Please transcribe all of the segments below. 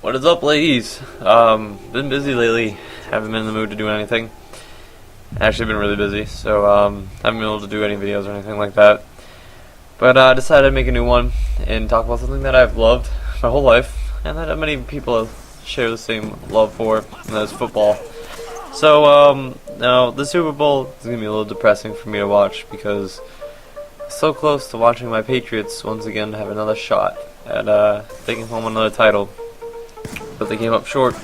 What is up, ladies? Been busy lately. Haven't been in the mood to do anything. Actually, been really busy, so haven't been able to do any videos or anything like that. But I decided to make a new one and talk about something that I've loved my whole life, and that many people share the same love for, and that's football. So now the Super Bowl is gonna be a little depressing for me to watch because it's so close to watching my Patriots once again have another shot at taking home another title. But they came up short.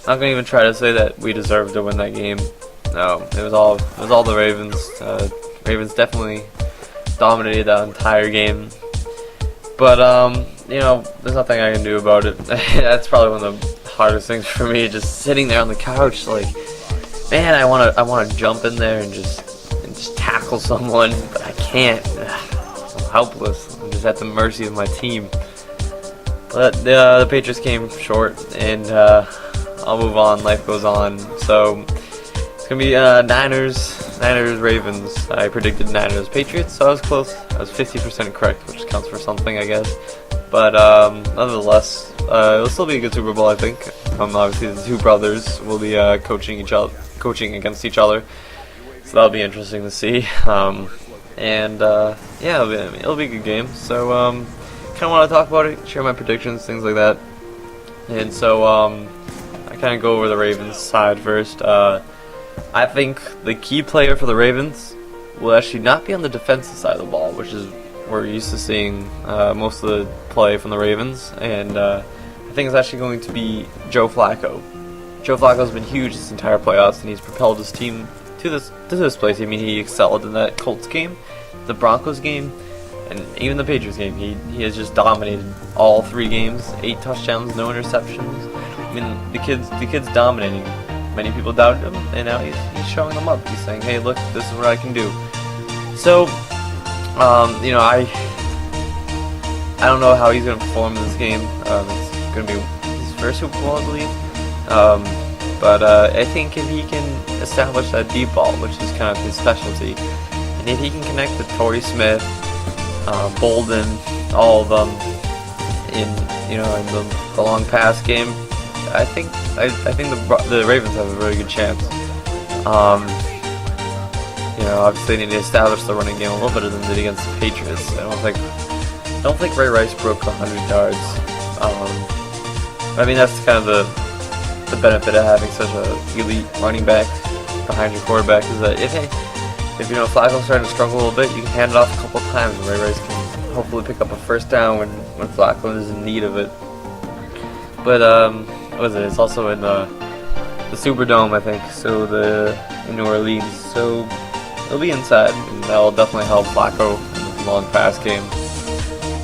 Not gonna even try to say that we deserved to win that game. No, it was all the Ravens. Ravens definitely dominated that entire game. But there's nothing I can do about it. That's probably one of the hardest things for me. Just sitting there on the couch, like, man, I wanna jump in there and just tackle someone, but I can't. I'm helpless. I'm just at the mercy of my team. But the Patriots came short, and I'll move on. Life goes on. So it's gonna be Niners, Ravens. I predicted Niners, Patriots, so I was close. I was 50% correct, which counts for something, I guess. But nonetheless, it'll still be a good Super Bowl, I think. Obviously, the two brothers will be coaching against each other, so that'll be interesting to see. Yeah, it'll be a good game. So kind of want to talk about it, share my predictions, things like that. And so I kind of go over the Ravens side first. I think the key player for the Ravens will actually not be on the defensive side of the ball, which is we're used to seeing most of the play from the Ravens, and I think it's actually going to be Joe Flacco. Joe Flacco's been huge this entire playoffs, and he's propelled his team to this place. I mean, he excelled in that Colts game, the Broncos game, and even the Patriots game. He has just dominated all three games. 8 touchdowns, no interceptions. I mean, the kid's dominating. Many people doubted him, and now he's showing them up. He's saying, "Hey, look, this is what I can do." So, I don't know how he's gonna perform in this game. It's gonna be his first Super Bowl, I believe. But I think if he can establish that deep ball, which is kind of his specialty, and if he can connect to Torrey Smith, Bolden, all of them in the long pass game, I think the Ravens have a really good chance. Obviously they need to establish the running game a little better than they did against the Patriots. I don't think Ray Rice broke 100 yards. I mean, that's kind of the benefit of having such a elite running back behind your quarterback, is that if Flacco's starting to struggle a little bit, you can hand it off a couple of times, and Ray Rice can hopefully pick up a first down when Flacco is in need of it. But what is it? It's also in the Superdome, I think. So in New Orleans. So it'll be inside, and that'll definitely help Flacco in the long pass game.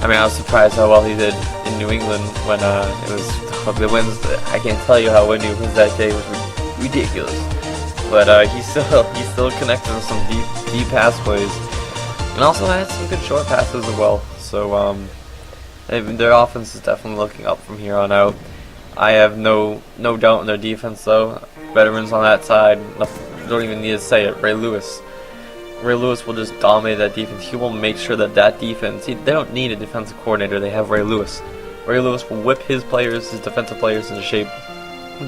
I mean, I was surprised how well he did in New England when it was the winds. I can't tell you how windy it was that day. It was ridiculous. But he still connected with some deep pass plays, and also had some good short passes as well. So their offense is definitely looking up from here on out. I have no doubt in their defense, though. Veterans on that side, don't even need to say it. Ray Lewis will just dominate that defense. He will make sure that defense. They don't need a defensive coordinator. They have Ray Lewis. Ray Lewis will whip his defensive players into shape.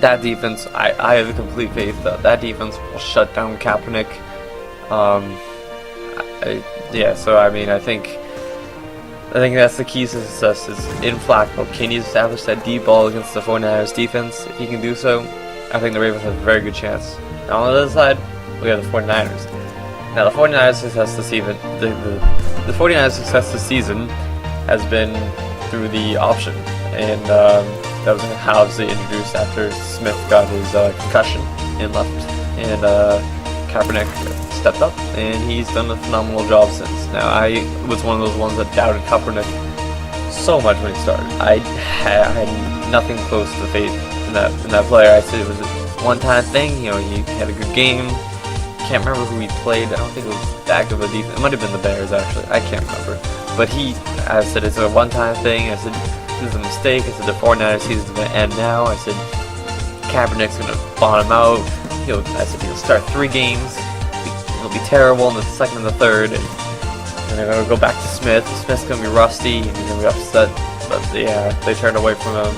That defense, I have a complete faith that defense will shut down Kaepernick. So I mean, I think that's the key to success is in Flacco. Can he establish that deep ball against the 49ers defense? If he can do so, I think the Ravens have a very good chance. Now on the other side, we have the 49ers. Now the 49ers success this season, the 49ers success this season has been through the option, and that was obviously introduced after Smith got his concussion and left, and Kaepernick stepped up, and he's done a phenomenal job since. Now, I was one of those ones that doubted Kaepernick so much when he started. I had nothing close to faith in that player. I said it was a one-time thing. He had a good game. Can't remember who he played. I don't think it was that good of a defense. It might have been the Bears, actually. I can't remember. But I said it's a one-time thing. I said this is a mistake. I said the 49ers season's going to end now. I said Kaepernick's going to bottom out. I said he'll start 3 games. He'll be terrible in the second and the third, and they're going to go back to Smith. Smith's going to be rusty, and he's going to be upset. But yeah, they turned away from him.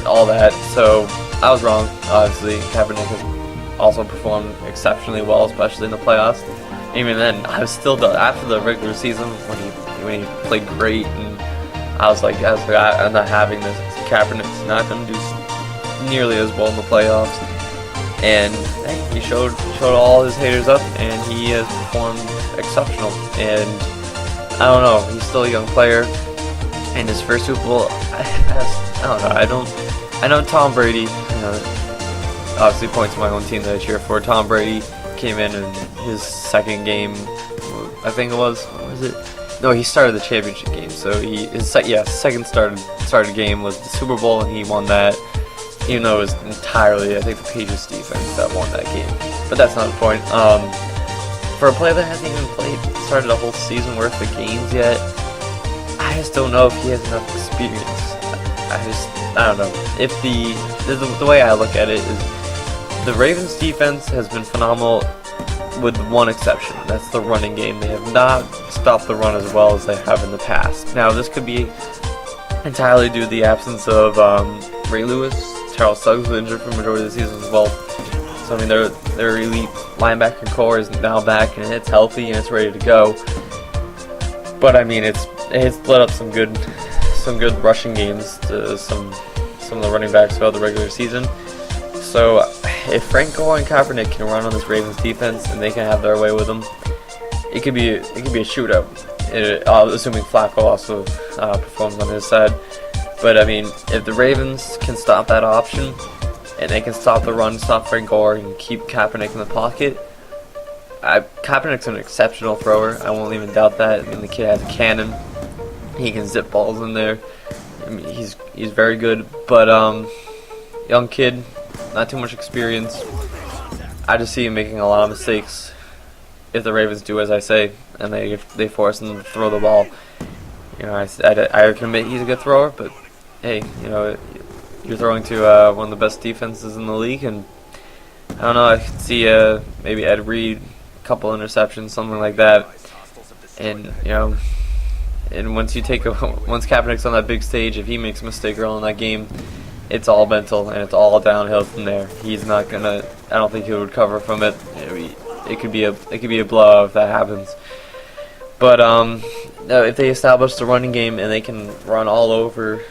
all that. So I was wrong. Obviously, Kaepernick has also performed exceptionally well, especially in the playoffs. Even then, I was still after the regular season when he played great, and I was like, I'm not having this. Kaepernick's not going to do nearly as well in the playoffs. And hey, he showed all his haters up, and he has performed exceptional. And I don't know, he's still a young player, and his first Super Bowl, I don't know. I know Tom Brady. Obviously, point to my own team that I cheer for. Tom Brady came in his second game, I think it was. What was it? No, he started the championship game. So his second started game was the Super Bowl, and he won that. Even though it was entirely, I think, the Patriots defense that won that game. But that's not the point. For a player that hasn't even started a whole season worth of games yet, I just don't know if he has enough experience. I don't know. If the way I look at it is, the Ravens defense has been phenomenal with one exception. That's the running game. They have not stopped the run as well as they have in the past. Now, this could be entirely due to the absence of Ray Lewis. Charles Suggs was injured for the majority of the season as well. So I mean, their elite linebacker core is now back, and it's healthy and it's ready to go. But I mean, it's split up some good rushing games to some of the running backs throughout the regular season. So if Frank Gore and Kaepernick can run on this Ravens defense and they can have their way with them, it could be a shootout. Assuming Flacco also performs on his side. But I mean, if the Ravens can stop that option, and they can stop the run, stop Frank Gore, and keep Kaepernick in the pocket, Kaepernick's an exceptional thrower. I won't even doubt that. I mean, the kid has a cannon. He can zip balls in there. I mean, he's very good. But young kid, not too much experience. I just see him making a lot of mistakes if the Ravens do as I say, and they force him to throw the ball. I can admit he's a good thrower, but hey, you're throwing to one of the best defenses in the league, and I don't know, I could see maybe Ed Reed, a couple interceptions, something like that, and and once Kaepernick's on that big stage, if he makes a mistake early in that game, it's all mental and it's all downhill from there. He's not gonna. I don't think he'll recover from it. It could be a blowout if that happens. But if they establish the running game and they can run all over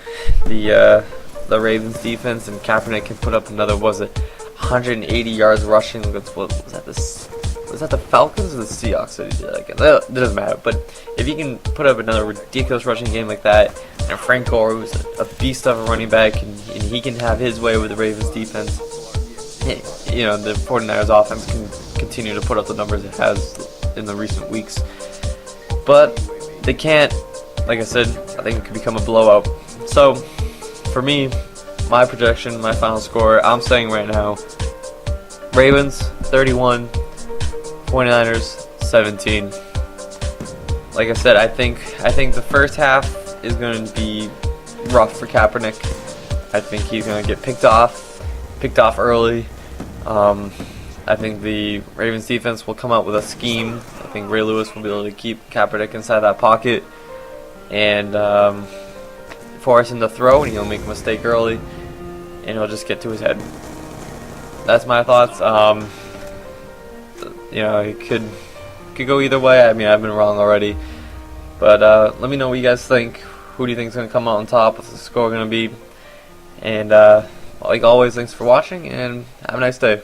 the Ravens defense, and Kaepernick can put up another 180 yards rushing against was that the Falcons or the Seahawks that he did that against? It doesn't matter. But if he can put up another ridiculous rushing game like that, and Frank Gore, who's a beast of a running back, and he can have his way with the Ravens defense, the 49ers offense can continue to put up the numbers it has in the recent weeks. But they can't, like I said, I think it could become a blowout. So, for me, my projection, my final score, I'm saying right now, Ravens 31, 49ers 17. Like I said, I think the first half is going to be rough for Kaepernick. I think he's going to get picked off early. I think the Ravens defense will come out with a scheme. I think Ray Lewis will be able to keep Kaepernick inside that pocket and force him to throw, and he'll make a mistake early, and he'll just get to his head. That's my thoughts. It could go either way. I mean, I've been wrong already, but let me know what you guys think. Who do you think is going to come out on top? What's the score going to be? And like always, thanks for watching, and have a nice day.